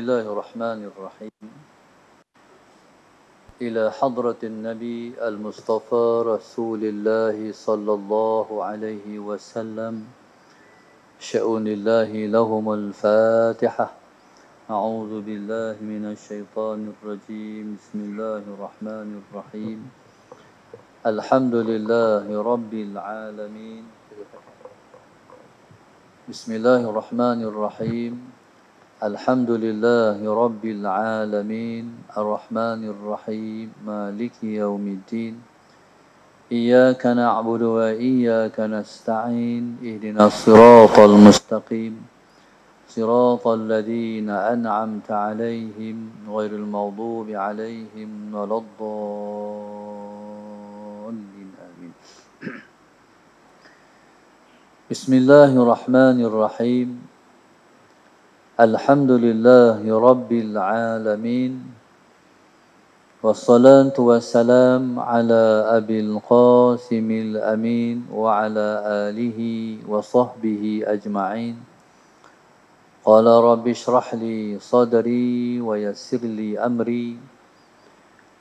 الله الرحمن الرحيم إلى حضرة النبي المصطفى رسول الله صلى الله عليه وسلم شؤون الله لهم الفاتحة. أعوذ بالله من الشيطان الرجيم. بسم الله الرحمن الرحيم. الحمد لله رب العالمين. بسم الله الرحمن الرحيم. الحمد لله رب العالمين الرحمن الرحيم مالك يوم الدين إياك نعبد وإياك نستعين اهدنا الصراط المستقيم صراط الذين أنعمت عليهم غير المغضوب عليهم ولا الضالين آمين. بسم الله الرحمن الرحيم. الحمد لله رب العالمين والصلاة والسلام على أبي القاسم الأمين وعلى آله وصحبه أجمعين. قال رب اشرح لي صدري ويسر لي أمري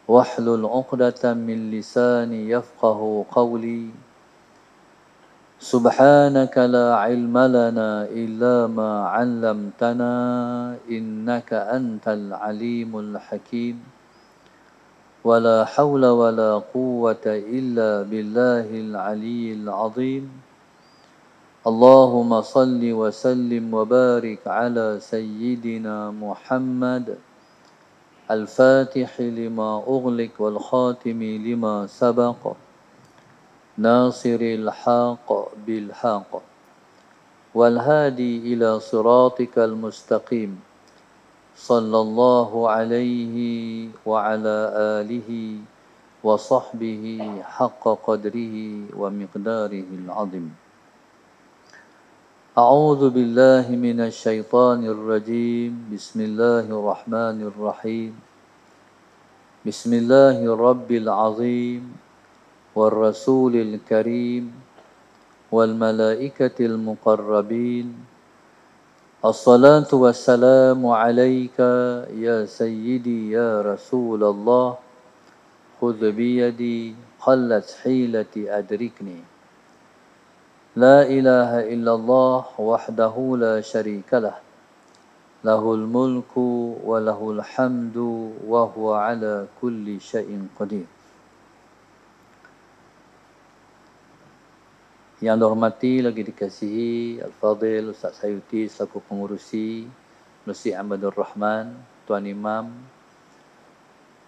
واحلل عقدة من لساني يفقه قولي. سبحانك لا علم لنا إلا ما علمتنا إنك أنت العليم الحكيم. ولا حول ولا قوة إلا بالله العلي العظيم. اللهم صل وسلم وبارك على سيدنا محمد الفاتح لما أغلق والخاتم لما سبق ناصر الحق بالحق والهادي إلى صراطك المستقيم صلى الله عليه وعلى آله وصحبه حق قدره ومقداره العظيم. أعوذ بالله من الشيطان الرجيم. بسم الله الرحمن الرحيم. بسم الله الرب العظيم والرسول الكريم والملائكة المقربين. الصلاة والسلام عليك يا سيدي يا رسول الله. خذ بيدي قلت حيلتي أدركني. لا إله إلا الله وحده لا شريك له. له الملك وله الحمد وهو على كل شيء قدير. Yang dihormati lagi dikasihi Al-Fadhil Ustaz Sayuti selaku pengurusi Masjid Ahmadur Rahman, Tuan Imam,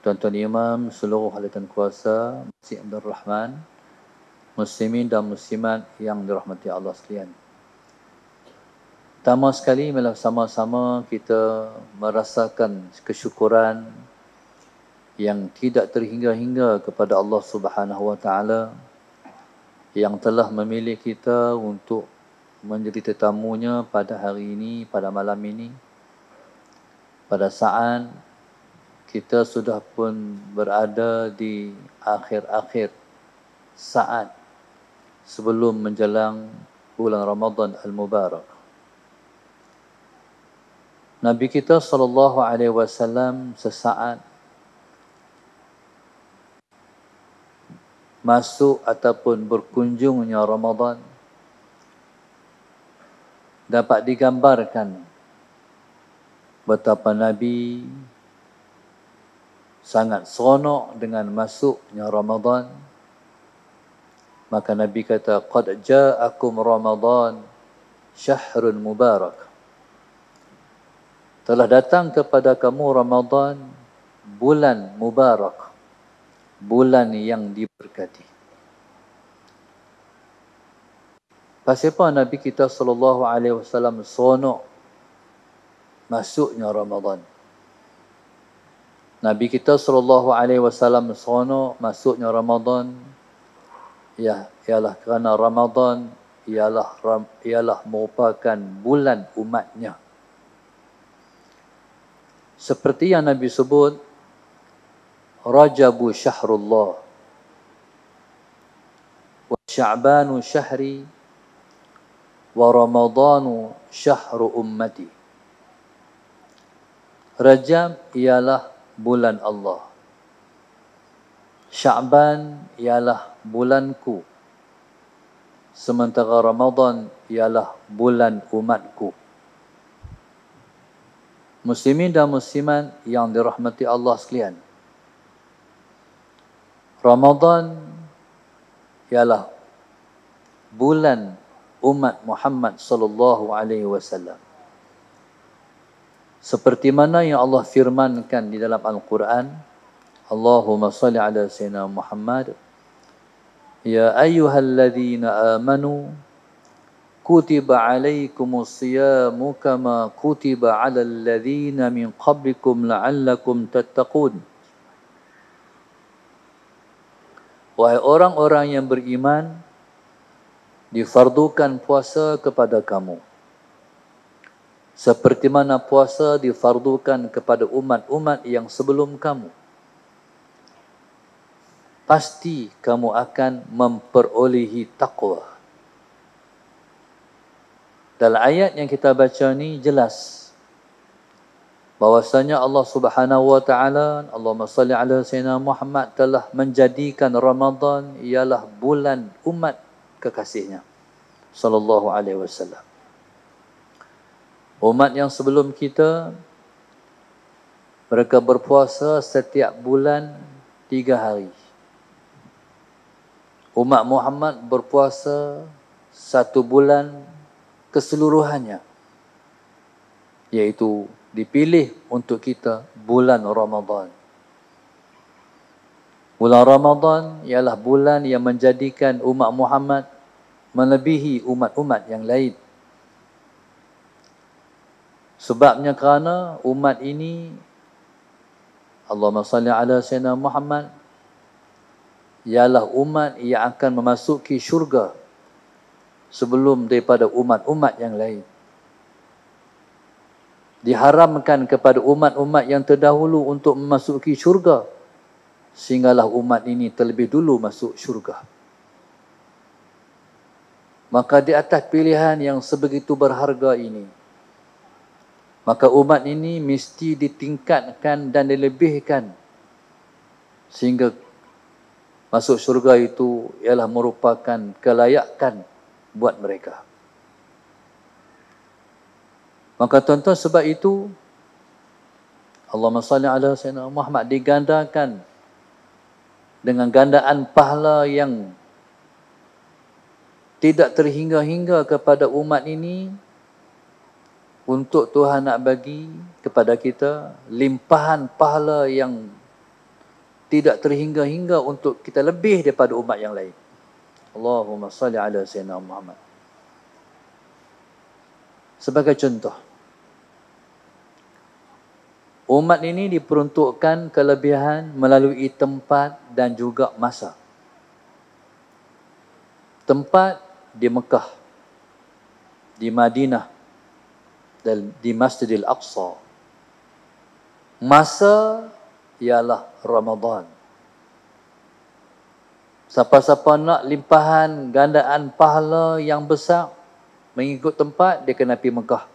Tuan-tuan Imam, seluruh ahli kuasa Masjid Ahmadur Rahman, muslimin dan muslimat yang dirahmati Allah sekalian. Pertama sekali malah sama-sama kita merasakan kesyukuran yang tidak terhingga-hingga kepada Allah Subhanahu wa taala yang telah memilih kita untuk menjadi tetamunya pada hari ini, pada malam ini. Pada saat kita sudah pun berada di akhir-akhir saat sebelum menjelang bulan Ramadan Al-Mubarak. Nabi kita sallallahu alaihi wasallam sesaat masuk ataupun berkunjungnya Ramadan dapat digambarkan betapa Nabi sangat seronok dengan masuknya Ramadan. Maka Nabi kata, qad ja'akum Ramadan syahrun mubarak. Telah datang kepada kamu Ramadan, bulan mubarak, bulan yang diberkati. Pasal apa Nabi kita sallallahu alaihi wasallam seronok masuknya Ramadan? Nabi kita sallallahu alaihi wasallam seronok masuknya Ramadan ialah kerana Ramadan ialah merupakan bulan umatnya. Seperti yang Nabi sebut, Rajabu syahrullah wa Sya'banu syahri wa Ramadanu syahru ummati. Rajab ialah bulan Allah. Sya'ban ialah bulanku. Sementara Ramadan ialah bulan umatku. Muslimin dan muslimat yang dirahmati Allah sekalian. Ramadan ialah bulan umat Muhammad sallallahu alaihi wasallam. Seperti mana yang Allah firmankan di dalam Al-Quran, Allahumma salli ala sayyidina Muhammad, ya ayyuhalladzina amanu kutiba alaikumus siyamu kama kutiba alal ladzina min qablikum la'allakum tattaqun. Wahai orang-orang yang beriman, difardukan puasa kepada kamu seperti mana puasa difardukan kepada umat-umat yang sebelum kamu. Pasti kamu akan memperolehi taqwa. Dalam ayat yang kita baca ni jelas bahwasanya Allah Subhanahu wa taala, Allahumma salli ala sayyidina Muhammad, telah menjadikan Ramadan ialah bulan umat kekasihnya sallallahu alaihi wasallam. Umat yang sebelum kita, mereka berpuasa setiap bulan 3 hari. Umat Muhammad berpuasa 1 bulan keseluruhannya, iaitu dipilih untuk kita bulan Ramadan. Bulan Ramadan ialah bulan yang menjadikan umat Muhammad melebihi umat-umat yang lain. Sebabnya kerana umat ini, Allahumma salli ala sayyidina Muhammad, ialah umat yang akan memasuki syurga sebelum daripada umat-umat yang lain. Diharamkan kepada umat-umat yang terdahulu untuk memasuki syurga, sehinggalah umat ini terlebih dulu masuk syurga. Maka di atas pilihan yang sebegitu berharga ini, maka umat ini mesti ditingkatkan dan dilebihkan sehingga masuk syurga itu ialah merupakan kelayakan buat mereka. Maka tuan-tuan, sebab itu Allahumma salli ala sayyidina Muhammad digandakan dengan gandaan pahala yang tidak terhingga-hingga kepada umat ini, untuk Tuhan nak bagi kepada kita limpahan pahala yang tidak terhingga-hingga untuk kita lebih daripada umat yang lain. Allahumma salli ala sayyidina Muhammad. Sebagai contoh, umat ini diperuntukkan kelebihan melalui tempat dan juga masa. Tempat di Mekah, di Madinah, dan di Masjidil Aqsa. Masa ialah Ramadan. Siapa-siapa nak limpahan gandaan pahala yang besar mengikut tempat, dia kena pergi Mekah.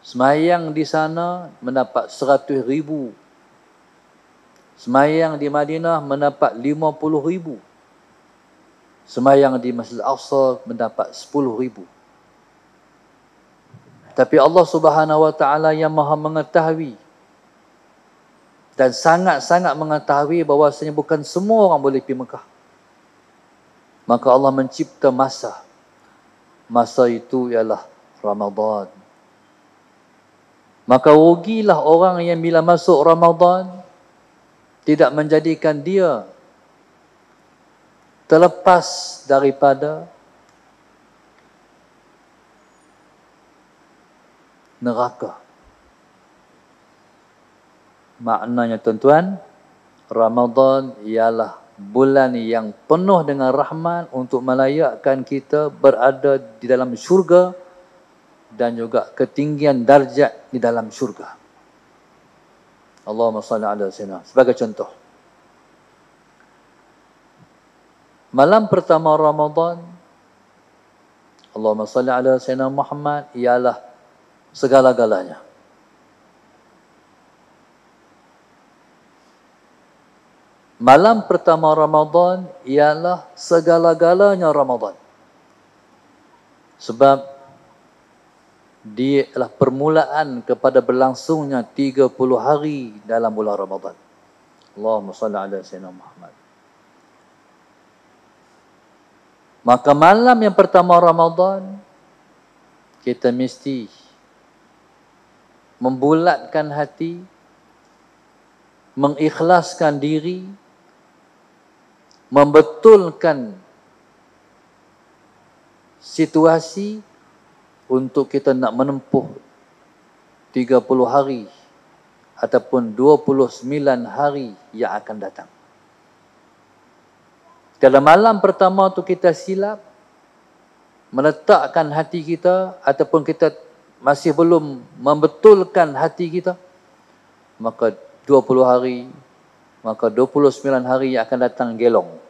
Semayang di sana mendapat 100,000. Semayang di Madinah mendapat 50,000. Semayang di Masjidil Aqsa mendapat 10,000. Tapi Allah Subhanahu wa taala yang Maha mengetahui dan sangat-sangat mengetahui bahawasanya bukan semua orang boleh pergi Mekah. Maka Allah mencipta masa. Masa itu ialah Ramadan. Maka rugilah orang yang bila masuk Ramadan tidak menjadikan dia terlepas daripada neraka. Maknanya tuan-tuan, Ramadan ialah bulan yang penuh dengan rahmat untuk melayakkan kita berada di dalam syurga dan juga ketinggian darjat di dalam syurga. Allahumma salli ala sayyidina. Sebagai contoh, malam pertama Ramadan, Allahumma salli ala sayyidina Muhammad, ialah segala-galanya. Malam pertama Ramadan ialah segala-galanya Ramadan. Sebab dia adalah permulaan kepada berlangsungnya 30 hari dalam bulan Ramadan. Allahumma salli ala Sayyidina Muhammad. Maka malam yang pertama Ramadan, kita mesti membulatkan hati, mengikhlaskan diri, membetulkan situasi untuk kita nak menempuh 30 hari ataupun 29 hari yang akan datang. Dalam malam pertama tu kita silap meletakkan hati kita ataupun kita masih belum membetulkan hati kita, maka 20 hari, maka 29 hari yang akan datang gelong.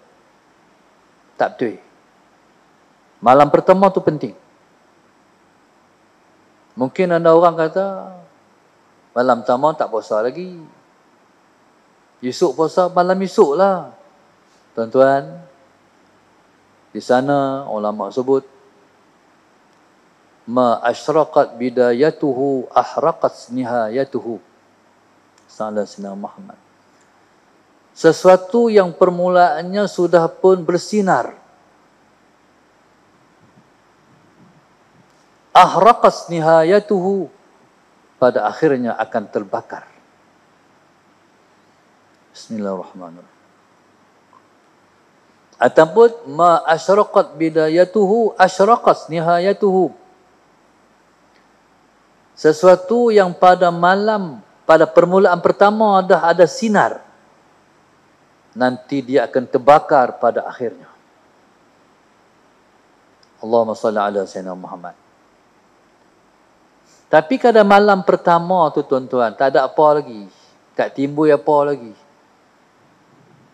Tak betul. Malam pertama tu penting. Mungkin ada orang kata, malam pertama tak puasa lagi. Esok puasa malam esok lah. Tuan-tuan, di sana ulama sebut, ma asyraqat bidayatuhu ahraqat nihayatuhu. Sallallahu Muhammad. Sesuatu yang permulaannya sudah pun bersinar, ahraqas nihayatuhu, pada akhirnya akan terbakar. Bismillahirrahmanirrahim. Ataupun ma asyraqat bidayatuhu asyraqas nihayatuhu. Sesuatu yang pada malam, pada permulaan pertama ada sinar, nanti dia akan terbakar pada akhirnya. Allahumma salli ala Sayyidina Muhammad. Tapi pada malam pertama tu tuan-tuan, tak ada apa lagi. Tak timbul apa lagi.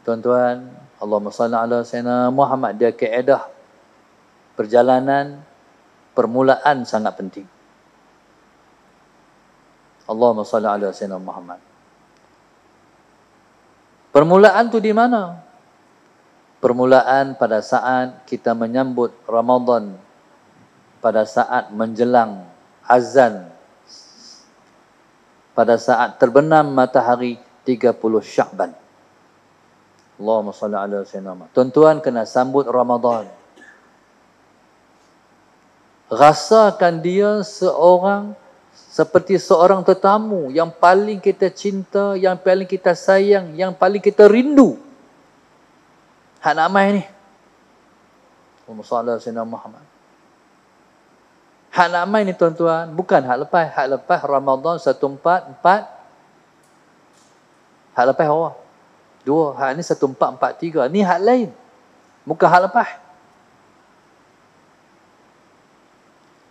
Tuan-tuan, Allahumma salli ala Sayyidina Muhammad. Dia kaedah perjalanan, permulaan sangat penting. Allahumma salli ala Sayyidina Muhammad. Permulaan tu di mana? Permulaan pada saat kita menyambut Ramadan, pada saat menjelang azan, pada saat terbenam matahari 30 Sya'ban. Allahumma salli ala Sayyidina Muhammad. Tuan-tuan kena sambut Ramadan. Rasakan dia seperti seorang tetamu yang paling kita cinta, yang paling kita sayang, yang paling kita rindu. Hak nak mai ni. Allahumma salli ala Sayyidina Muhammad. Hak nak mai ni tuan-tuan, bukan hak lepas. Hak lepas Ramadan 1444. Hak lepas apa? 2. Hak ni 1443. Ni hak lain. Bukan hak lepas.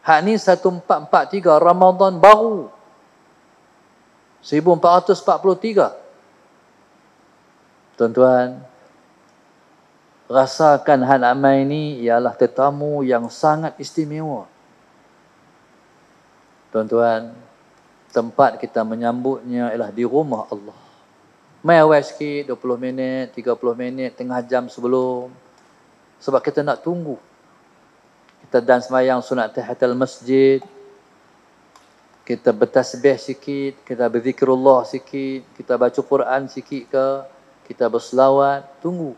Hak ni 1443 Ramadan baru. 1443. Tuan-tuan, rasakan hak nak mai ni ialah tetamu yang sangat istimewa. Tuan-tuan, tempat kita menyambutnya ialah di rumah Allah. Mai awal sikit, 20 minit, 30 minit, tengah jam sebelum. Sebab kita nak tunggu. Kita dan sembahyang sunat tahiyatul masjid. Kita bertasbih sikit, kita berzikrullah sikit, kita baca Quran sikit ke, kita berselawat, tunggu.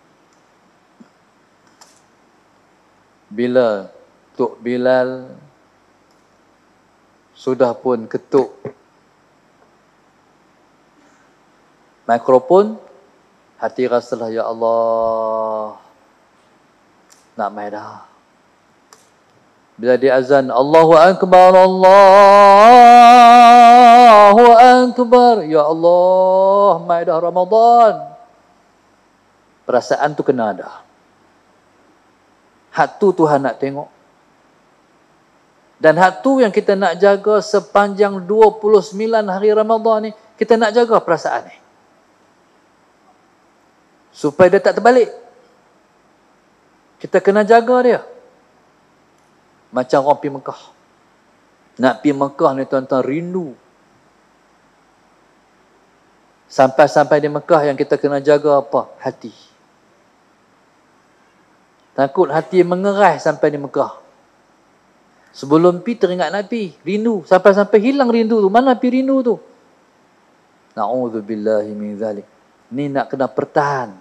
Bila Tok Bilal sudah pun ketuk mikrofon, hati rasalah, ya Allah, nak mai dah. Bila dia azan, Allahu Akbar, Allahu Akbar, ya Allah, mai dah Ramadan. Perasaan tu kena ada. Hak tu Tuhan nak tengok. Dan hak tu yang kita nak jaga sepanjang 29 hari Ramadan ni. Kita nak jaga perasaan ni, supaya dia tak terbalik. Kita kena jaga dia. Macam orang pergi Mekah. Nak pergi Mekah ni tuan-tuan rindu. Sampai-sampai di Mekah yang kita kena jaga apa? Hati. Takut hati mengeras sampai di Mekah. Sebelum pi teringat Nabi, rindu. Sampai-sampai hilang rindu tu. Mana pi rindu tu? Na'udzubillahi min zalik. Ni nak kena pertahan.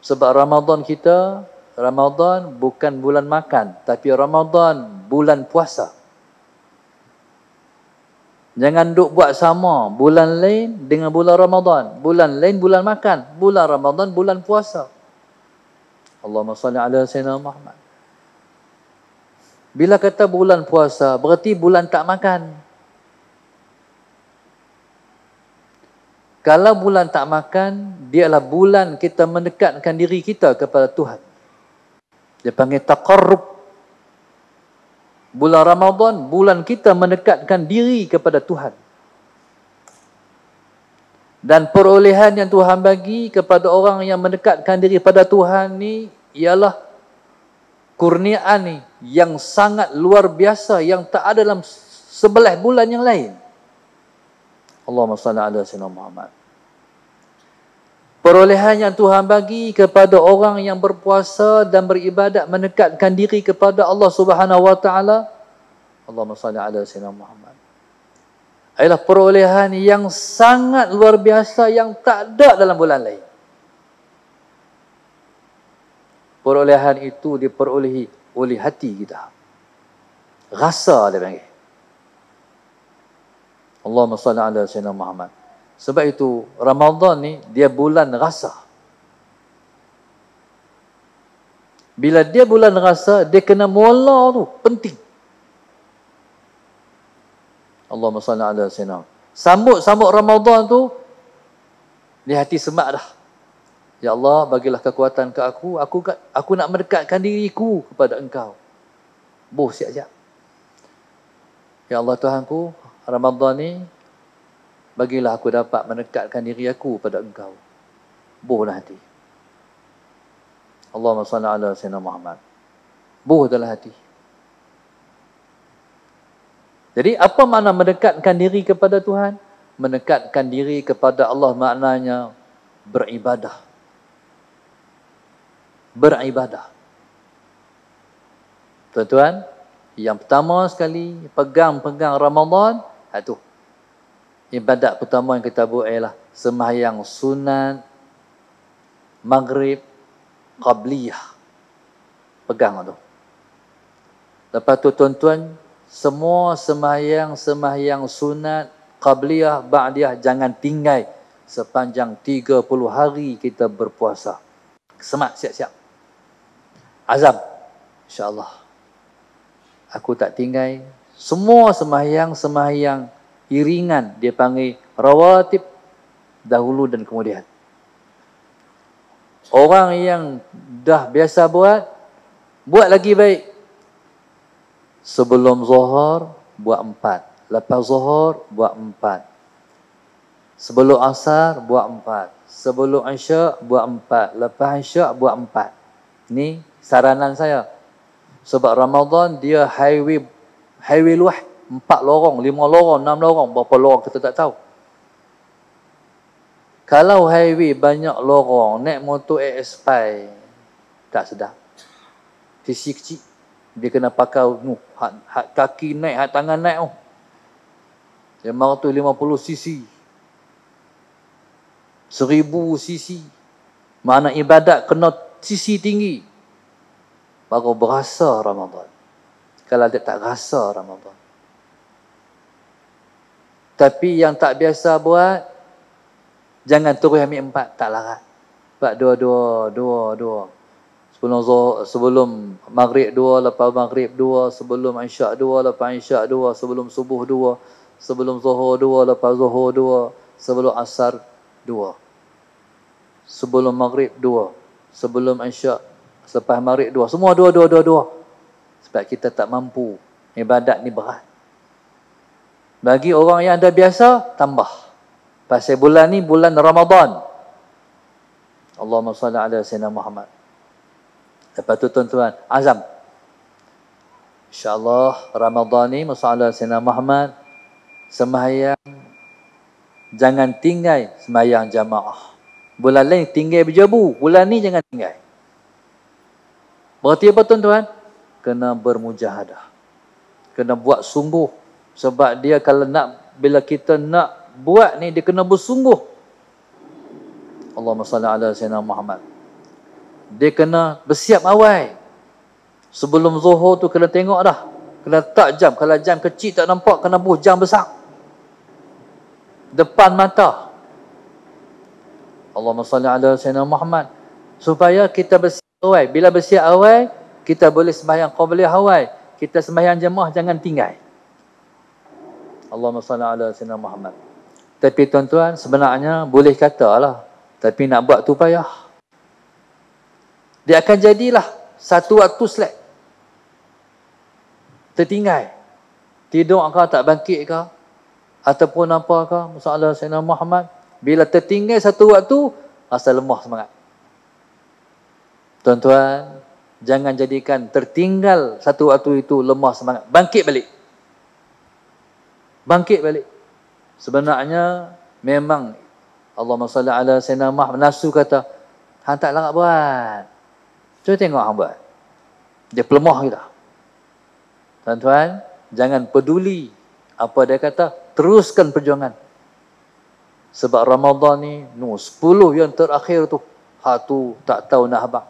Sebab Ramadan kita, Ramadan bukan bulan makan, tapi Ramadan bulan puasa. Jangan duk buat sama bulan lain dengan bulan Ramadan. Bulan lain bulan makan, bulan Ramadan bulan puasa. Allahumma salli ala sayyidina Muhammad. Bila kata bulan puasa, berarti bulan tak makan. Kalau bulan tak makan, dia adalah bulan kita mendekatkan diri kita kepada Tuhan. Dia panggil taqarrub. Bulan Ramadan, bulan kita mendekatkan diri kepada Tuhan. Dan perolehan yang Tuhan bagi kepada orang yang mendekatkan diri pada Tuhan ni ialah kurniaan ni yang sangat luar biasa yang tak ada dalam sebelah bulan yang lain. Allahumma salli ala sayyidina Muhammad. Perolehan yang Tuhan bagi kepada orang yang berpuasa dan beribadat mendekatkan diri kepada Allah Subhanahu wa taala. Allahumma salli ala sayyidina Muhammad. Adalah perolehan yang sangat luar biasa yang tak ada dalam bulan lain. Perolehan itu diperolehi oleh hati kita. Rasa dia panggil. Allahumma salli ala sayyidina Muhammad. Sebab itu Ramadan ni dia bulan rasa. Bila dia bulan rasa, dia kena mula tu penting. Allahumma salli ala sayyidina. Sambut Ramadan tu di hati semak dah. Ya Allah, bagilah kekuatan ke aku. Aku nak mendekatkan diriku kepada Engkau. Siap-siap. Ya Allah Tuhanku, Ramadan ni bagilah aku dapat mendekatkan diri aku pada Engkau. Dah hati. Allahumma salli ala sayyidina Muhammad. Dalam hati. Jadi apa makna mendekatkan diri kepada Tuhan? Mendekatkan diri kepada Allah maknanya beribadah. Beribadah. Tuan-tuan, yang pertama sekali pegang Ramadan, itu ibadat pertama yang kita buat ialah sembahyang sunat maghrib qabliyah. Pegang tu. Lepas tu tuan-tuan, semua sembahyang sunat qabliyah ba'diyah jangan tinggal sepanjang 30 hari kita berpuasa. Semak, siap-siap. Azam. InsyaAllah. Aku tak tinggal. Semua sembahyang iringan dia panggil rawatib dahulu dan kemudian. Orang yang dah biasa buat lagi baik. Sebelum zuhur buat 4, lepas zuhur buat 4. Sebelum asar buat 4, sebelum isyak buat 4, lepas isyak buat 4. Ni saranan saya. Sebab Ramadan dia highway luah. 4 lorong, 5 lorong, 6 lorong. Berapa lorong kita tak tahu. Kalau highway banyak lorong, naik motor AS5, tak sedap. Sisi kecil. Dia kena pakai kaki naik, tangan naik. 550 cc. 1000 cc. Mana ibadat kena cc tinggi. Baru berasa Ramadan. Kalau dia tak rasa Ramadan. Tapi yang tak biasa buat, jangan terus ambil 4, tak larat. Buat dua. Sebelum maghrib 2, lepas maghrib 2, sebelum isyak 2, lepas isyak 2, sebelum subuh 2, sebelum zuhur 2, lepas zuhur 2, sebelum asar 2. Sebelum maghrib 2, sebelum isyak, selepas maghrib 2. Semua 2. Sebab kita tak mampu. Ibadat ni berat. Bagi orang yang dah biasa, tambah. Pasal bulan ni bulan Ramadan. Allahumma salli ala sayyidina Muhammad. Lepas tu tuan-tuan, azam. InsyaAllah Ramadan ni, salli ala sayyidina Muhammad, sembahyang jangan tinggal sembahyang jamaah. Bulan lain tinggal berjabu, bulan ni jangan tinggal. Berarti apa tuan-tuan? Kena bermujahadah. Kena buat sungguh. Sebab dia kalau bila kita nak buat ni, dia kena bersungguh. Allahumma salli ala sayyidina Muhammad. Dia kena bersiap awal. Sebelum zuhur tu kena tengok dah. Kena tak jam. Kalau jam kecil tak nampak, kena buh jam besar. Depan mata. Allahumma salli ala sayyidina Muhammad. Supaya kita bersiap awal. Bila bersiap awal, kita boleh sembahyang qabliyah awal. Kita sembahyang jemaah jangan tinggal. Allahumma salli ala sayyidina Muhammad. Tapi tuan-tuan, sebenarnya boleh katalah. Tapi nak buat tu payah. Dia akan jadilah satu waktu slack. Tertinggal. Tidur kah, tak bangkit kah? Ataupun apa kah? Masalah Sayyidina Muhammad. Bila tertinggal satu waktu, rasa lemah semangat. Tuan-tuan, jangan jadikan tertinggal satu waktu itu lemah semangat. Bangkit balik. Bangkit balik. Sebenarnya, memang Allahumma salli ala Sayyidina Muhammad. Nafsu kata, hang tak larat buat. Cuba tengok hang buat. Dia pelemah kita. Tuan-tuan, jangan peduli apa dia kata. Teruskan perjuangan. Sebab Ramadan ni, 10 yang terakhir tu, hak tu tak tahu nak habang.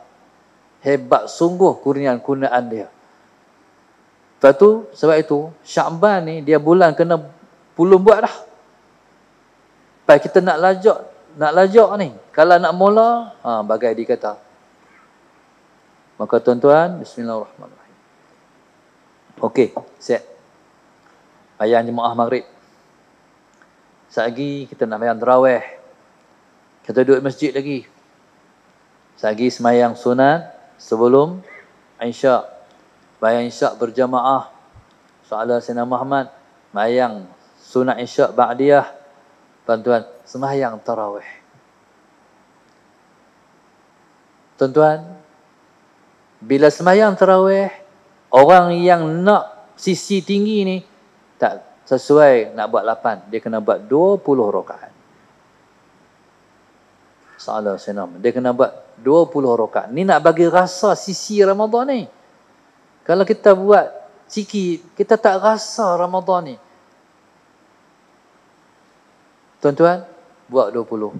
Hebat sungguh kurniaan dia. Lepas tu, sebab itu, Sya'ban ni, dia bulan kena pulung buat dah. Supaya kita nak lajak ni. Kalau nak mula, bagai dikata. Maka tuan-tuan, bismillahirrahmanirrahim. Okey, siap. Bayang jemaah maghrib. Lagi kita nak bayang tarawih. Kita duduk masjid lagi. Lagi semayang sunat sebelum Isyak. Bayang Isyak berjamaah. Soalan Sayyidina Muhammad. Bayang sunat Isyak ba'diyah. Tuan-tuan, semayang tarawih. Tuan-tuan, bila semayang tarawih, orang yang nak sisi tinggi ni, tak sesuai nak buat 8. Dia kena buat 20 rakaat. Salah senam. Dia kena buat 20 rakaat. Ni nak bagi rasa sisi Ramadan ni. Kalau kita buat sikit, kita tak rasa Ramadan ni. Tuan-tuan, buat 20.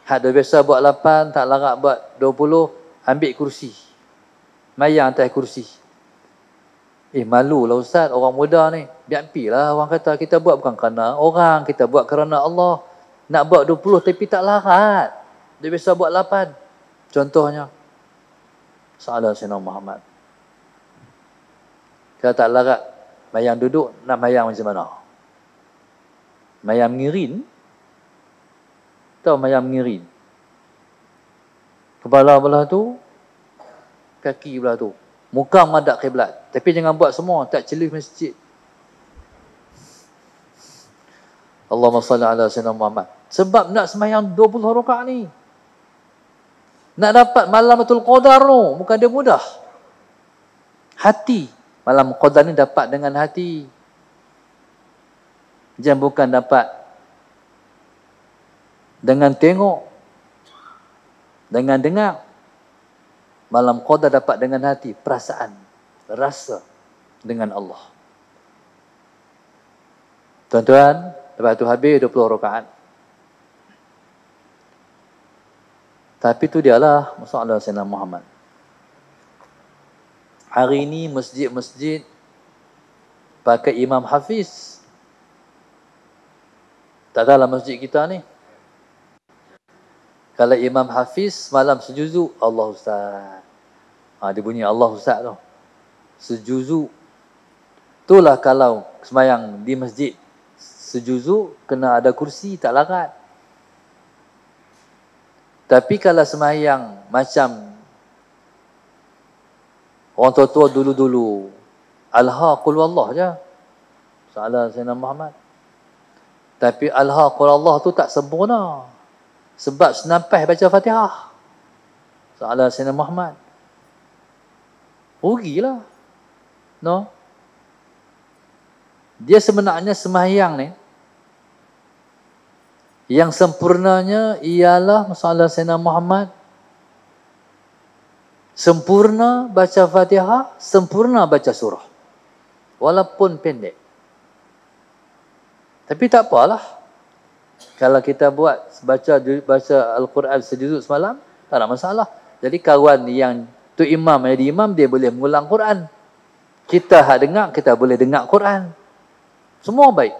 Hak dah biasa buat 8, tak larat buat 20, ambil kursi. Mayang atas kursi. Malulah Ustaz, orang muda ni. Biar lah orang kata kita buat bukan kerana orang, kita buat kerana Allah. Nak buat 20 tapi tak larat. Dia biasa buat 8. Contohnya, Salah Sayyidina Muhammad. Kalau tak larat, mayang duduk, nak mayang macam mana? Mayang mengirin. Tahu mayang mengirin? Kepala belah tu, kaki belah tu. Muka madak kiblat. Tapi jangan buat semua. Tak celih masjid. Allahumma salli ala Sayyidina Muhammad. Sebab nak semayang 20 rakaat ni. Nak dapat Malamatul Qadar tu. Bukan dia mudah. Hati. Malam Qadar ni dapat dengan hati. Jangan bukan dapat dengan tengok. Dengan dengar. Malam Qadar dapat dengan hati, perasaan, rasa dengan Allah. Tuan-tuan, lepas tu habis 20 rakaat. Tapi tu dialah masalah Sayyidina Muhammad. Hari ini masjid-masjid pakai Imam Hafiz. Tak adalah masjid kita ni. Kalau Imam Hafiz malam sejuzuk, Allah Ustaz. Dia bunyi Allah Ustaz tu. Sejuzuk. Itulah kalau semayang di masjid. Sejuzuk, kena ada kursi, tak larat. Tapi kalau semayang macam orang tua-tua dulu-dulu, Alha qul wallah je. Salah Sayyidina Muhammad. Tapi Alha qul Allah tu tak sempurna. Sebab senapah baca Fatihah. Salah Sayyidina Muhammad. Rugilah. No? Dia sebenarnya sembahyang ni, Yang sempurnanya ialah masalah Sayyidina Muhammad. Sempurna baca Fatihah, sempurna baca surah. Walaupun pendek. Tapi tak apalah. Kalau kita baca Al-Quran sejuzuk semalam, tak ada masalah. Jadi kawan yang tu imam jadi imam, dia boleh mengulang Quran. Kita dengar, kita boleh dengar Quran. Semua baik.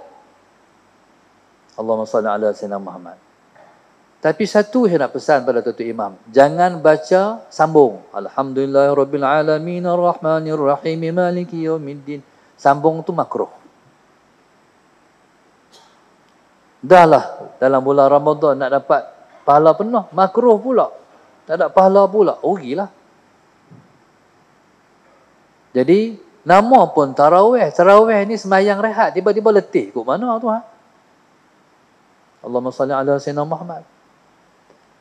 Allahumma salli ala Sayyidina Muhammad. Tapi satu saya nak pesan pada tuan imam. Jangan baca sambung. Alhamdulillahirrabbilalamin arrahmanirrahim maliki yaumiddin. Sambung tu makruh. Dahlah dalam bulan Ramadan nak dapat pahala penuh. Makruh pula. Tak ada pahala pula. Rugilah. Jadi nama pun tarawih. Tarawih ni sembahyang rehat. Tiba-tiba letih. Kok mana tu ha? Allahumma salli ala Sayyidina Muhammad.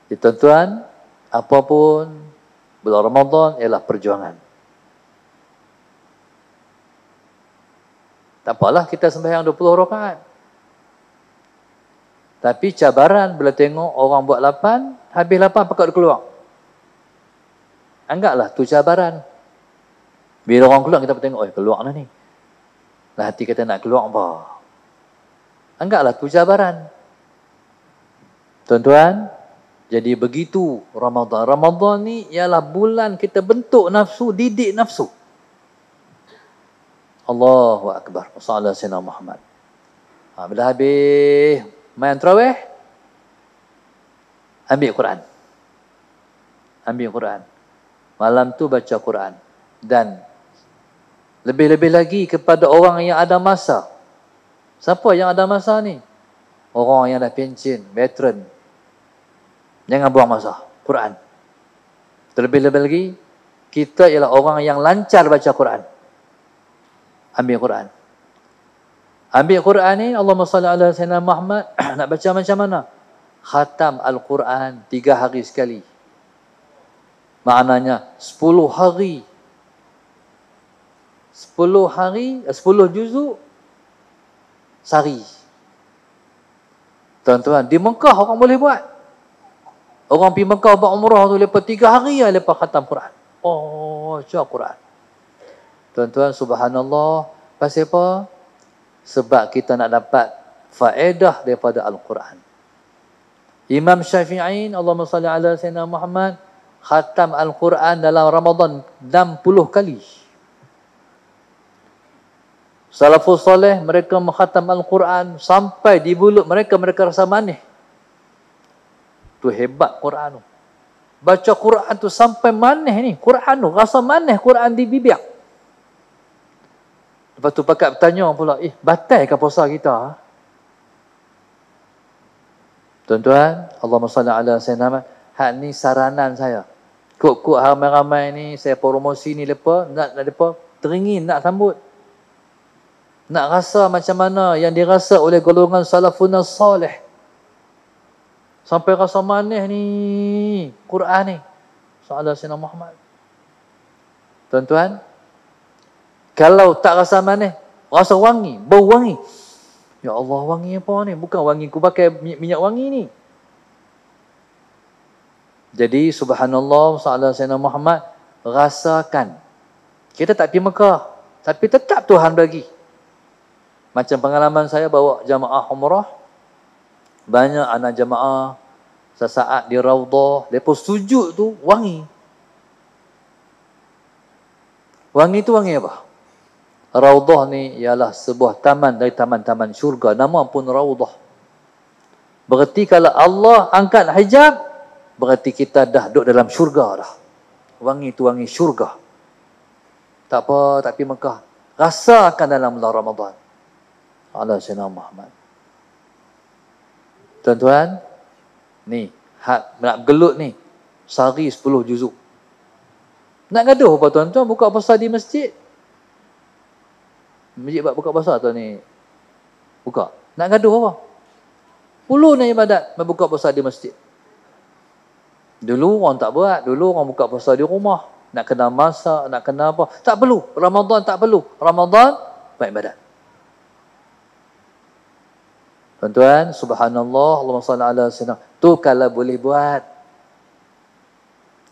Jadi tuan-tuan, apapun bulan Ramadan ialah perjuangan. Tak apalah kita sembahyang 20 rakaat. Tapi cabaran bila tengok orang buat 8, habis 8 pakat dia keluar. Anggaplah tu cabaran. Bila orang keluar kita tengok, keluar dah ni. Lah hati kita nak keluar apa? Anggaplah tu cabaran. Tuan-tuan, jadi begitu Ramadan. Ramadan ni ialah bulan kita bentuk nafsu, didik nafsu. Allahu Akbar. Wassallallahu ala Sayyidina Muhammad. Bila habis main tarawih, ambil Quran. Ambil Quran. Malam tu baca Quran. Dan lebih-lebih lagi kepada orang yang ada masa. Siapa yang ada masa ni? Orang yang dah pencen, veteran. Jangan buang masa. Quran. Terlebih-lebih lagi, kita ialah orang yang lancar baca Quran. Ambil Quran. Ambil Quran ni, Allahumma salli ala Sayyidina Muhammad. Nak baca macam mana? Khatam Al-Quran 3 hari sekali. Maknanya 10 hari. 10 hari, 10 juzuk sehari. Tuan-tuan, di Mekah orang boleh buat. Orang pergi Mekah buat umrah tu, lepas 3 hari lah lepas khatam Quran. Oh, baca Quran. Tuan-tuan, subhanallah. Pasal apa? Sebab kita nak dapat faedah daripada Al-Quran. Imam Syafi'i, Allahumma salli ala Sayyidina Muhammad, khatam Al-Quran dalam Ramadan 60 kali. Salafus soleh, mereka menghatam Al-Quran sampai di mulut mereka, mereka rasa manis. Tu hebat Quran tu. Baca Quran tu sampai manis ni. Quran tu, rasa manis Quran di bibir. Lepas tu pakat bertanya pula, batal ke puasa kita? Tuan-tuan, Allahumma salli ala Sayyidina Muhammad. Hak ni saranan saya. Kok ramai-ramai ni, saya promosi ni lepas, nak lepas teringin nak sambut. Nak rasa macam mana yang dirasa oleh golongan salafun salih. Sampai rasa manis ni Quran ni. Sallallahu Sayyidina Muhammad. Tuan-tuan, kalau tak rasa manis, rasa wangi, bau wangi. Ya Allah, wangi apa ni? Bukan wangi ku pakai minyak wangi ni. Jadi subhanallah, sallallahu Sayyidina Muhammad, rasakan. Kita tak pergi Mekah, tapi tetap Tuhan bagi. Macam pengalaman saya bawa jamaah umrah. Banyak anak jamaah sesaat di Raudah, lepas sujud tu wangi. Wangi tu wangi apa? Raudah ni ialah sebuah taman dari taman-taman syurga. Nama pun Raudah. Berarti kalau Allah angkat hijab, berarti kita dah duduk dalam syurga dah. Wangi tu wangi syurga. Tak apa, tak pergi Mekah. Rasakan dalam bulan Ramadan. Allah Sayyidina Muhammad. Tuan-tuan, ni, nak gelut ni, sehari 10 juzuk. Nak gaduh apa tuan-tuan? Buka puasa di masjid. Masjid buka puasa tu ni. Buka. Nak gaduh apa? Puluh nak ibadat, buka puasa di masjid. Dulu orang tak buat. Dulu orang buka puasa di rumah. Nak kena masak, nak kena apa. Tak perlu. Ramadan tak perlu. Ramadan, buat ibadat. Tuan-tuan, subhanallah, Allahumma salli ala sayyidina. Tu kalau boleh buat.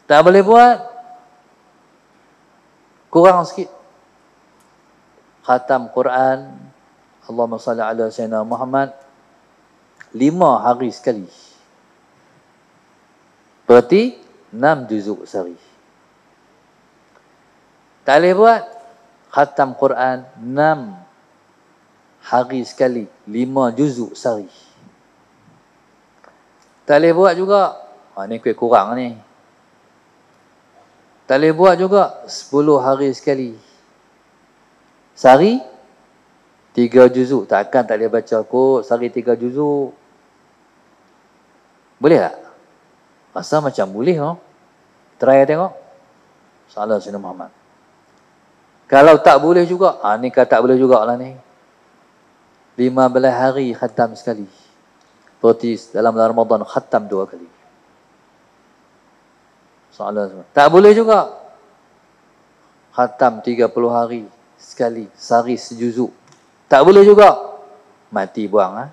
Tak boleh buat, kurang sikit. Khatam Quran, Allahumma salli ala sayyidina Muhammad, 5 hari sekali. Berarti 6 juzuk sehari. Tak boleh buat, khatam Quran 6 hari sekali, 5 juzuk sehari. Tak boleh buat juga, ni kuih kurang ni. Tak boleh buat juga 10 hari sekali. Sehari 3 juzuk. Takkan tak boleh baca kot sehari 3 juzuk. Boleh tak? Rasa macam boleh, oh. Try tengok. Salah Sayyidina Muhammad. Kalau tak boleh juga, ni kan tak boleh jugalah ni. 15 hari khatam sekali. Berarti dalam Ramadan khatam 2 kali. Salah. Tak boleh juga. Khatam 30 hari sekali. Sehari sejuzuk. Tak boleh juga. Mati buang.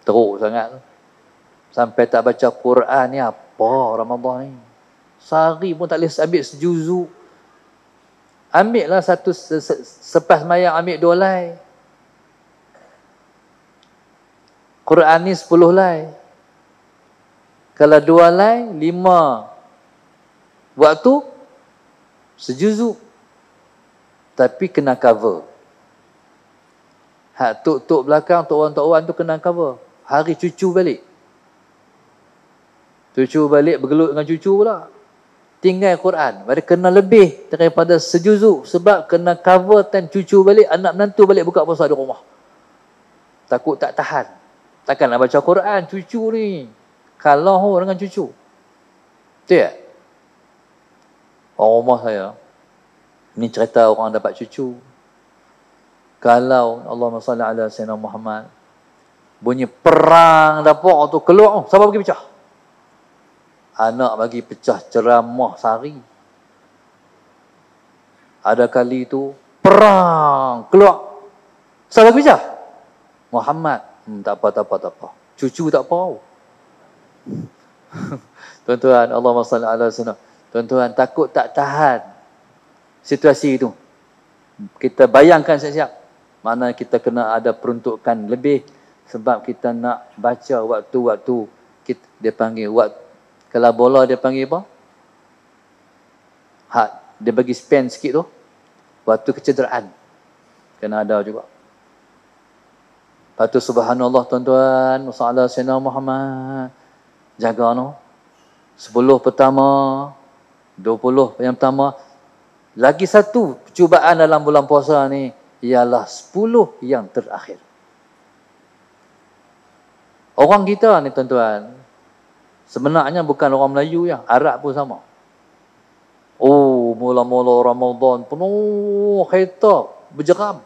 Teruk sangat. Sampai tak baca Quran ni apa Ramadan ni. Sehari pun tak boleh ambil sejuzuk. Ambil lah satu, sepas mayang ambil 2 lai. Quran ni 10 lai. Kalau 2 lai, 5 waktu sejuzuk. Tapi kena cover. Hak tok belakang, tok orang tu kena cover. Hari cucu balik. Cucu balik bergelut dengan cucu pula. Tinggal Quran. Mereka kena lebih daripada sejuzuk. Sebab kena cover time cucu balik, anak menantu balik buka puasa di rumah. Takut tak tahan. Takkan nak baca Quran cucu ni. Kalah dengan cucu. Betul tak? Orang rumah saya. Ni cerita orang dapat cucu. Kalau Allahumma salli ala sayyidina Muhammad, bunyi perang dapur tu keluar. Siapa bagi pecah? Anak bagi pecah ceramah sehari. Ada kali tu perang keluar. Siapa bagi pecah? Muhammad. Tak apa. Cucu tak apa. Tuan-tuan, Allahumma salli ala sayyidina. Tuan-tuan, takut tak tahan situasi itu. Kita bayangkan siap-siap. Mana kita kena ada peruntukan lebih. Sebab kita nak baca waktu-waktu. Dia panggil waktu. Kalau bola dia panggil apa? Dia bagi spend sikit tu. Waktu kecederaan. Kena ada juga. Lepas tu subhanallah tuan-tuan. Masalah Sayyidina Muhammad. Jaga no. 10 pertama. 20 yang pertama. Lagi satu cubaan dalam bulan puasa ni. Ialah 10 yang terakhir. Orang kita ni tuan-tuan. Sebenarnya bukan orang Melayu ya. Arab pun sama. Oh, mula-mula Ramadan penuh kereta berjeram.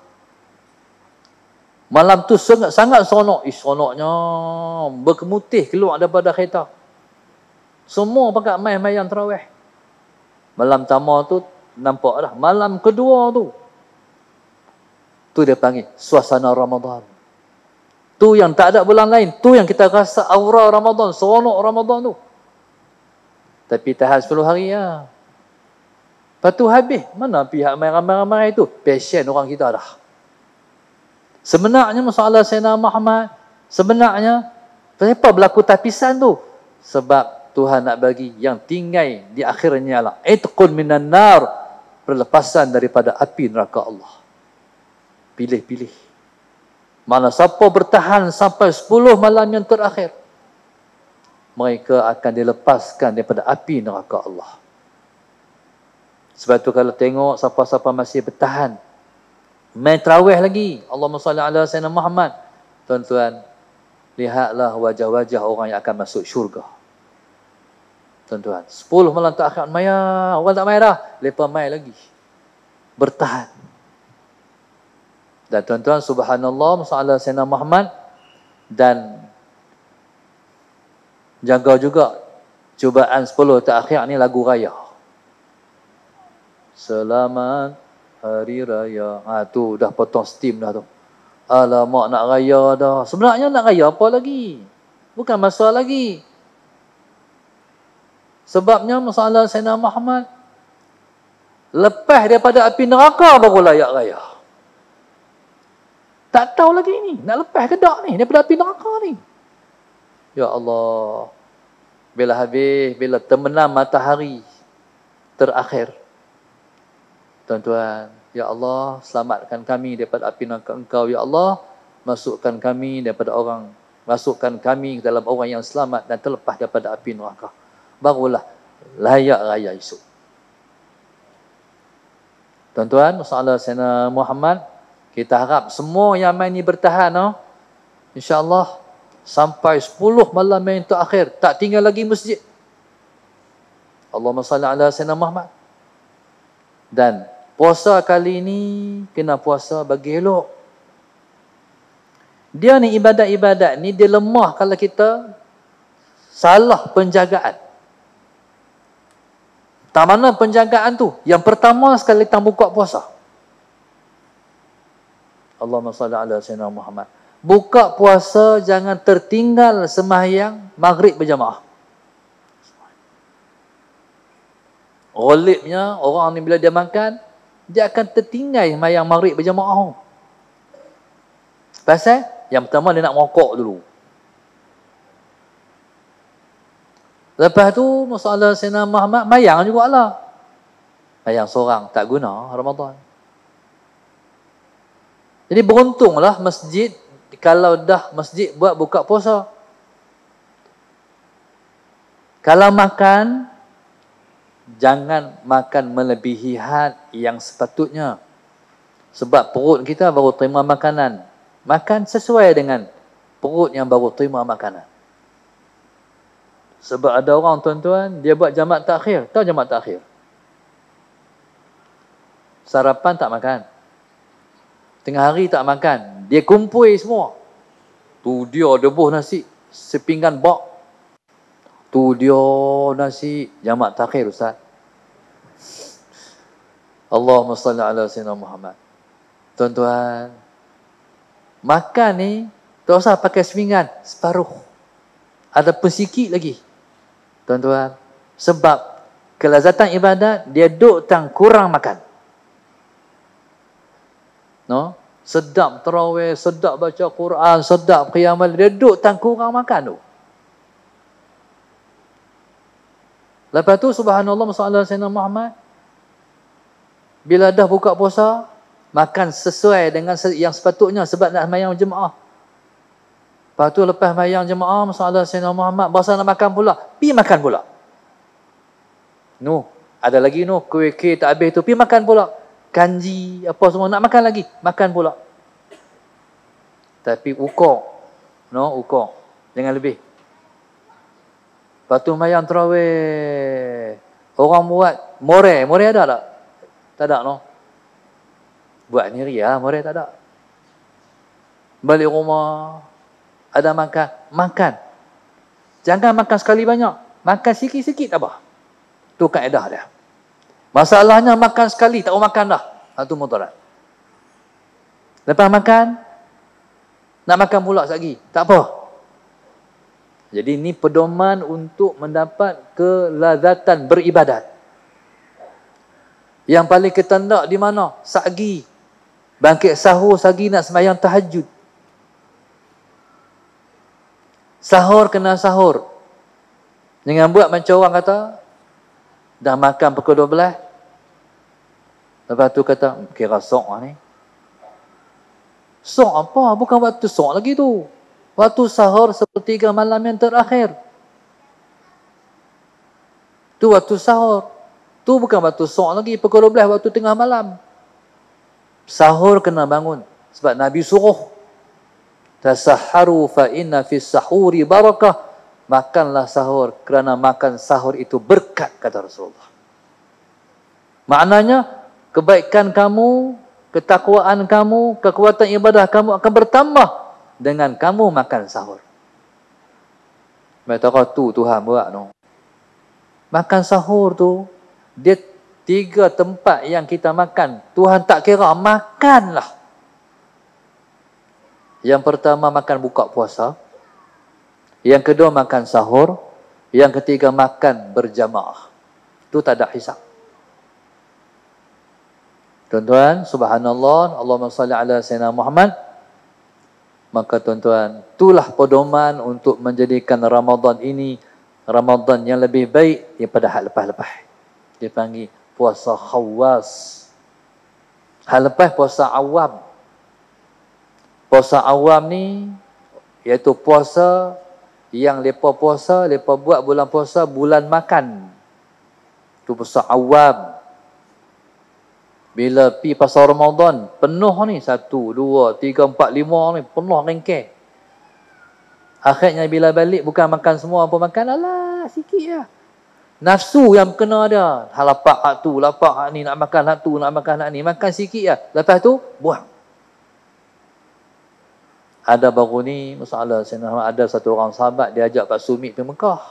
Malam tu sangat seronok. Seronoknya berkemutih keluar daripada kereta. Semua pakai main-main tarawih. Malam pertama tu nampak dah. Malam kedua tu dia panggil suasana Ramadan. Tu yang tak ada bulan lain. Tu yang kita rasa aura Ramadan. Seronok Ramadan tu. Tapi tahan 10 hari ya. Lepas tu habis. Mana pihak ramai-ramai tu? Passion orang kita dah. Sebenarnya masalah Sayyidina Muhammad. Sebenarnya. Kenapa berlaku tapisan tu? Sebab Tuhan nak bagi yang tinggal di akhirnya lah. Itqun minan nar. Perlepasan daripada api neraka Allah. Pilih-pilih. Mana siapa bertahan sampai 10 malam yang terakhir, mereka akan dilepaskan daripada api neraka Allah. Sebab tu kalau tengok siapa-siapa masih bertahan, main tarawih lagi, Allahumma salli ala sayyidina Muhammad. Tuan-tuan, lihatlah wajah-wajah orang yang akan masuk syurga. Tuan-tuan, 10 malam terakhir maya, orang tak maya dah, lepas mai lagi. Bertahan. Dan tuan-tuan, subhanallah, masalah Sayyidina Muhammad. Dan jaga juga cubaan 10 terakhir ni lagu raya. Selamat Hari Raya. Tu dah potong steam dah tu. Alamak, nak raya dah. Sebenarnya nak raya apa lagi? Bukan masa lagi. Sebabnya masalah Sayyidina Muhammad lepas daripada api neraka baru layak raya. Tak tahu lagi ni. Nak lepas ke tak ni daripada api neraka ni? Ya Allah. Bila habis, bila terbenam matahari terakhir. Tuan-tuan, ya Allah, selamatkan kami daripada api neraka Engkau. Ya Allah, masukkan kami ke dalam orang yang selamat dan terlepas daripada api neraka. Barulah layak raya esok. Tuan-tuan, masalah Sayyidina Muhammad, kita harap semua yang main ni bertahan, insya-Allah sampai 10 malam yang terakhir, tak tinggal lagi masjid. Allahumma salli ala Sayyidina Muhammad. Dan puasa kali ini kena puasa bagi elok. Dia ni ibadat-ibadat ni dia lemah kalau kita salah penjagaan. Tak mana penjagaan tu? Yang pertama sekali kita buka puasa. Allahumma salli ala Sayyidina Muhammad. Buka puasa jangan tertinggal sembahyang maghrib berjamaah. Ghalibnya orang ni bila dia makan, dia akan tertinggal sembahyang maghrib berjamaah. Pasal yang pertama dia nak merokok dulu. Lepas tu masalah Sayyidina Muhammad mayang jugalah. Mayang seorang tak guna Ramadan. Jadi beruntunglah masjid kalau dah masjid buat buka puasa. Kalau makan, jangan makan melebihi had yang sepatutnya. Sebab perut kita baru terima makanan. Makan sesuai dengan perut yang baru terima makanan. Sebab ada orang tuan-tuan, dia buat jamak takhir. Tahu jamak takhir? Sarapan tak makan. Tengah hari tak makan. Dia kumpul semua. Tu dia debuh nasi sepinggan bak. Tu dia nasi jamak takhir Ustaz. Allahumma salli ala Sayyidina Muhammad. Tuan-tuan, makan ni tak usah pakai sepinggan, separuh. Ada pun sikit lagi. Tuan-tuan, sebab kelazatan ibadat dia duk tang kurang makan. No? Sedap tarawih, sedap baca Quran, sedap qiyamul, dia duk tang kurang makan tu. Lepas tu subhanallah masalah Sayyidina Muhammad, bila dah buka puasa, makan sesuai dengan yang sepatutnya sebab nak sembahyang jemaah. Lepas tu lepas sembahyang jemaah, masalah Sayyidina Muhammad, bahasa nak makan pula, pi makan pula. Ada lagi kuih-kuih tak habis tu, pi makan pula. Kanji, apa semua nak makan lagi, makan pula. Tapi ukur. Ukur. Jangan lebih. Lepas tu sembahyang tarawih. Orang buat more ada tak? Tak ada, Buat ni ria, more tak ada. Balik rumah, ada makan. Jangan makan sekali banyak. Makan sikit-sikit tak apa. Tu kaedah dia. Masalahnya makan sekali, tak mau makan dah. Itu mudarat. Lepas makan, nak makan pula lagi. Tak apa. Jadi ini pedoman untuk mendapat kelazatan beribadat. Yang paling ketendak di mana? Sagi. Bangkit sahur, sagi nak sembahyang tahajud. Sahur kena sahur. Jangan buat macam orang kata, dah makan pukul 12. Lepas tu kata, kira sok lah ni. Sok apa? Bukan waktu sok lagi tu. Waktu sahur sepertiga malam yang terakhir. Tu waktu sahur. Tu bukan waktu sok lagi. Pukul 12 waktu tengah malam. Sahur kena bangun. Sebab Nabi suruh. Tasahharu fa inna fis sahuri barakah. Makanlah sahur. Kerana makan sahur itu berkat, kata Rasulullah. Maknanya, kebaikan kamu, ketakwaan kamu, kekuatan ibadah kamu akan bertambah dengan kamu makan sahur. Mereka tu Tuhan buat Makan sahur tu, dia 3 tempat yang kita makan. Tuhan tak kira, makanlah. Yang pertama makan buka puasa. Yang kedua makan sahur. Yang ketiga makan berjamaah. Itu tak ada hisab. Tuan-tuan, subhanallah, Allahumma salli ala Sayyidina Muhammad. Maka tuan-tuan, itulah pedoman untuk menjadikan Ramadan ini Ramadan yang lebih baik daripada hal lepas-lepas. Dia panggil puasa khawas. Hal lepas puasa awam. Puasa awam ni iaitu puasa yang lepas puasa, lepas buat bulan puasa, bulan makan. Itu puasa awam. Bila pi pasal Ramadan, penuh ni 1, 2, 3, 4, 5 ni, penuh rengkeh. Akhirnya bila balik bukan makan semua apa makan, alah sikit lah. Nafsu yang kena dia. Lapak hak tu, lapak hak ni, nak makan hak tu, nak makan hak ni. Makan sikit lah. Lepas tu, buang. Ada baru ni, masalah, ada satu orang sahabat, dia ajak Pak Sumit pergi Mekah.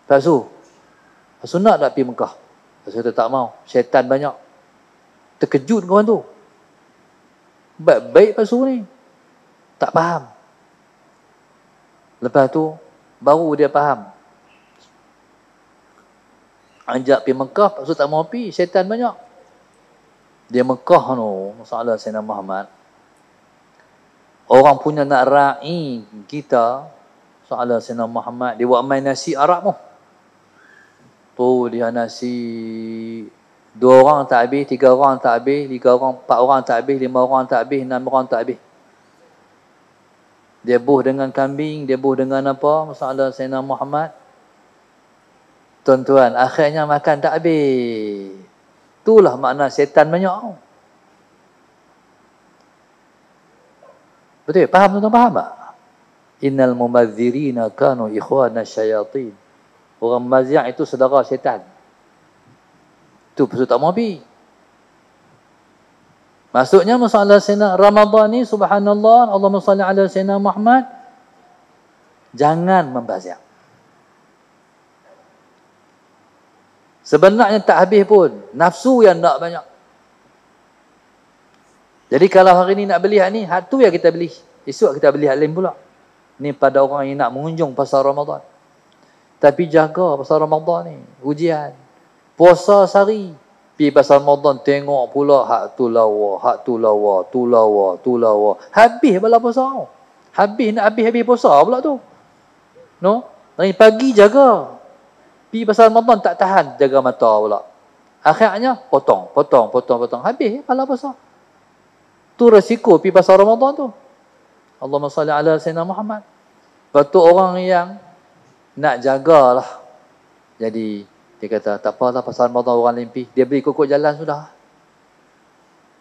Pak Su nak tak pergi Mekah? Saya tak mau. Syaitan banyak. Terkejut kawan tu. Baik Pak Su ni. Tak faham. Lepas tu, baru dia faham. Ajak pergi Mekah, Pak Su tak mau pergi. Syaitan banyak. Dia Mekah tu, masalah Sayyidina Muhammad. Orang punya nak ra'i kita, masalah Sayyidina Muhammad, dia buat main nasi Arab tu. Tu dia nasi 2 orang tak habis, 3 orang tak habis, 3 orang, 4 orang tak habis, 5 orang tak habis, 6 orang tak habis. Dia buh dengan kambing, dia buh dengan apa? Masalah Sayyidina Muhammad. Tuan-tuan, akhirnya makan tak habis. Itulah makna syaitan banyak. Betul? Faham tuan-tuan? Faham tak? Innal mumadzirina kanu ikhwana syayatin. Orang maziak itu saudara syaitan. Itu pasal tak mau pergi. Maksudnya masalah Sayyidina Ramadan ni, subhanallah, Allahumma salli ala Sayyidina Muhammad. Jangan membaziak. Sebenarnya tak habis pun. Nafsu yang nak banyak. Jadi kalau hari ni nak beli hak ni, hak tu yang kita beli. Esok kita beli hak lain pula. Ni pada orang yang nak mengunjung pasal Ramadan. Tapi jaga pasal Ramadan ni. Ujian. Puasa sehari. Pergi pasal Ramadan tengok pula hak tu lawa, hak tu lawa, tu lawa, tu lawa. Habis bala puasa. Habis nak habis puasa pula tu. No? Hari pagi jaga. Pergi pasal Ramadan tak tahan, jaga mata pula. Akhirnya potong. Habis bala puasa. Tu resiko pergi pasal Ramadan tu. Allahumma salli ala Sayyidina Muhammad. Lepas orang yang nak jagalah. Jadi, dia kata, tak apalah pasal Ramadan orang limpi. Dia beli kokok jalan sudah.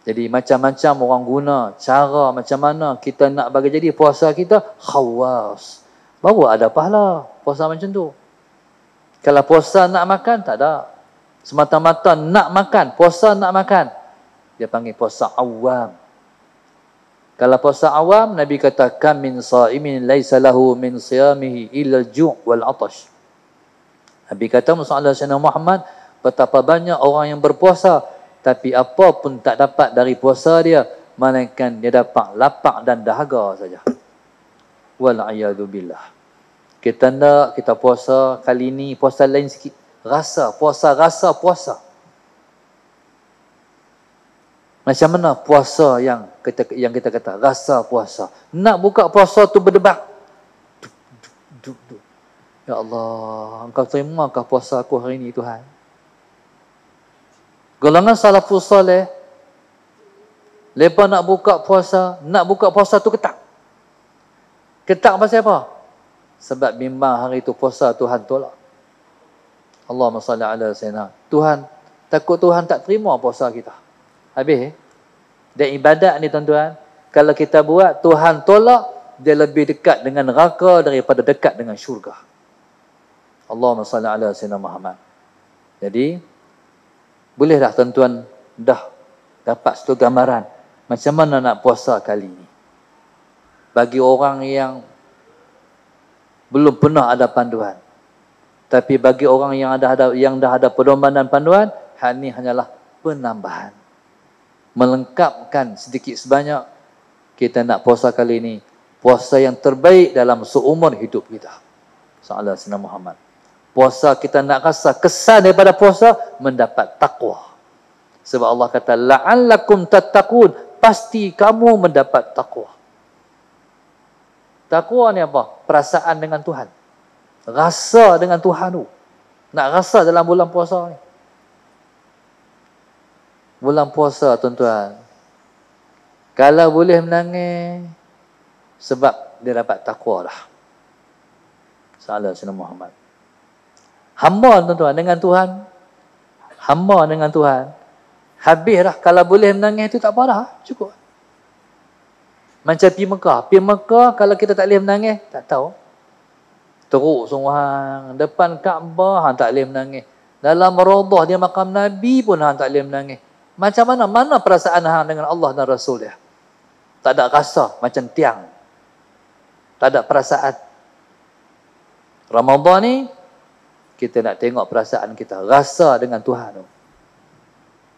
Jadi, macam-macam orang guna cara macam mana kita nak bagi jadi puasa kita khawas. Baru ada pahala puasa macam tu. Kalau puasa nak makan, tak ada. Semata-mata nak makan, puasa nak makan. Dia panggil puasa awam. Kalau puasa awam, Nabi kata, kam min sa'imin laisa lahu min siyamihi illa al-ju' wal 'atash. Nabi kata, masalah Sayyidina Muhammad, betapa banyak orang yang berpuasa, tapi apa pun tak dapat dari puasa dia, melainkan dia dapat lapar dan dahaga saja. Wal a'yadu billah. Kita nak, kita puasa kali ni, puasa lain sikit. Rasa puasa. Macam mana puasa yang kita kata rasa puasa. Nak buka puasa tu berdebat. Ya Allah, Engkau terimakah puasa aku hari ini Tuhan? Golongan salafus soleh, lepas nak buka puasa tu ketak. Ketak pasal apa? Sebab bimbang hari itu puasa Tuhan tolak. Allahumma salli ala sayyidina. Tuhan, takut Tuhan tak terima puasa kita. Habis. Dan ibadat ni tuan-tuan, kalau kita buat, Tuhan tolak, dia lebih dekat dengan neraka daripada dekat dengan syurga. Allahumma salli ala sayyidina Muhammad. Jadi, boleh dah tuan-tuan dah dapat satu gambaran macam mana nak puasa kali ini. Bagi orang yang belum pernah ada panduan. Tapi bagi orang yang dah ada pedoman dan panduan, hal ini hanyalah penambahan. Melengkapkan sedikit sebanyak kita nak puasa kali ini, puasa yang terbaik dalam seumur hidup kita. Sallallahu alaihi Muhammad. Puasa kita nak rasa kesan daripada puasa, mendapat takwa. Sebab Allah kata, la'allakum tattaqun, pasti kamu mendapat takwa. Takwa ni apa? Perasaan dengan Tuhan. Rasa dengan Tuhan tu. Nak rasa dalam bulan puasa ni. Bulan puasa, tuan-tuan. Kalau boleh menangis, sebab dia dapat takwa dah. Sallallahu alaihi Muhammad. Hamba, tuan-tuan, dengan Tuhan. Hamba dengan Tuhan. Habis dah. Kalau boleh menangis tu tak apa dah. Cukup. Macam pergi Mekah. Pergi Mekah, kalau kita tak boleh menangis, tak tahu. Teruk semua. Depan Kaabah, hang tak boleh menangis. Dalam Raudhah dia makam Nabi pun hang tak boleh menangis. Macam mana? Mana perasaan hang dengan Allah dan Rasul dia? Tak ada rasa. Macam tiang. Tak ada perasaan. Ramadan ni, kita nak tengok perasaan kita. Rasa dengan Tuhan tu.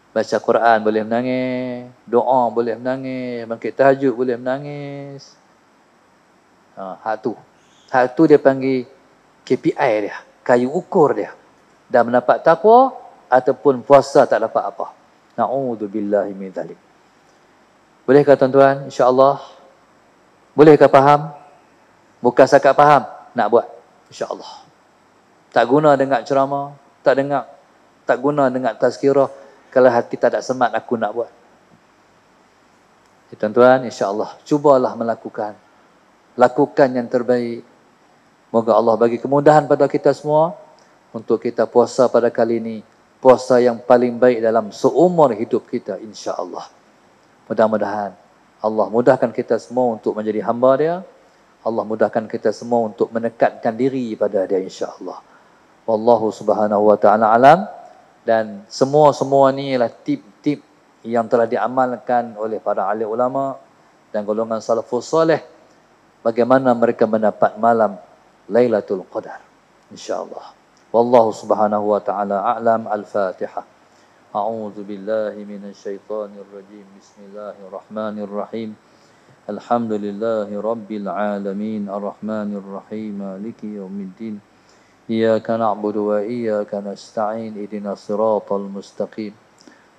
Baca Quran boleh menangis. Doa boleh menangis. Bangkit tahajud boleh menangis. Hak tu. Hak tu dia panggil KPI dia. Kayu ukur dia. Dan mendapat takwa ataupun puasa tak dapat apa. Na'udzubillahi min dzalik. Bolehkah tuan-tuan? InsyaAllah. Bolehkah faham? Bukan sakat faham. Nak buat. InsyaAllah. Tak guna dengar ceramah. Tak guna dengar tazkirah. Kalau hati tak ada semat, aku nak buat. Tuan-tuan, insyaAllah. Cubalah melakukan. Lakukan yang terbaik. Moga Allah bagi kemudahan pada kita semua. Untuk kita puasa pada kali ini. Puasa yang paling baik dalam seumur hidup kita. InsyaAllah. Mudah-mudahan Allah mudahkan kita semua untuk menjadi hamba dia. Allah mudahkan kita semua untuk mendekatkan diri pada dia, insyaAllah. Wallahu subhanahu wa ta'ala alam. Dan semua ni ialah tip-tip yang telah diamalkan oleh para alim ulama dan golongan salafus salih. Bagaimana mereka mendapat malam Lailatul Qadar. InsyaAllah. Wallahu subhanahu wa ta'ala a'lam. Al-Fatihah. A'udzu billahi minasyaitonir rajim. Bismillahirrahmanirrahim. Alhamdulillahi rabbil alamin. Ar-Rahmanir Rahim. Maliki yaumiddin. إياك نعبد وإياك نستعين اهدنا الصراط المستقيم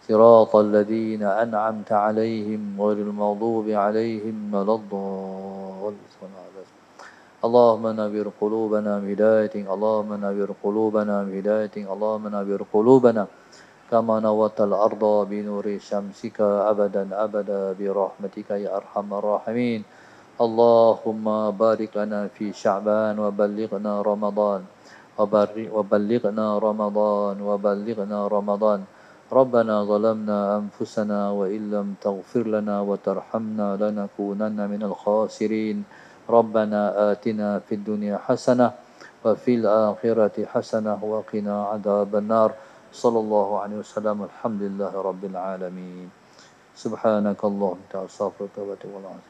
صراط الذين أنعمت عليهم غير المغضوب عليهم ولا الضالين اللهم نور قلوبنا بهدايتك اللهم نور قلوبنا بهدايتك اللهم نور قلوبنا كما نورت الأرض بنور شمسك أبدا أبدا برحمتك يا أرحم الراحمين اللهم بارك لنا في شعبان وبلغنا رمضان وبلغنا رمضان ربنا ظلمنا أنفسنا وإن لم تغفر لنا وترحمنا لنكونن من الخاسرين ربنا آتنا في الدنيا حسنة وفي الآخرة حسنة وقنا عذاب النار صلى الله عليه وسلم الحمد لله رب العالمين سبحانك اللهم وبحمدك أستغفرك وأتوب إليك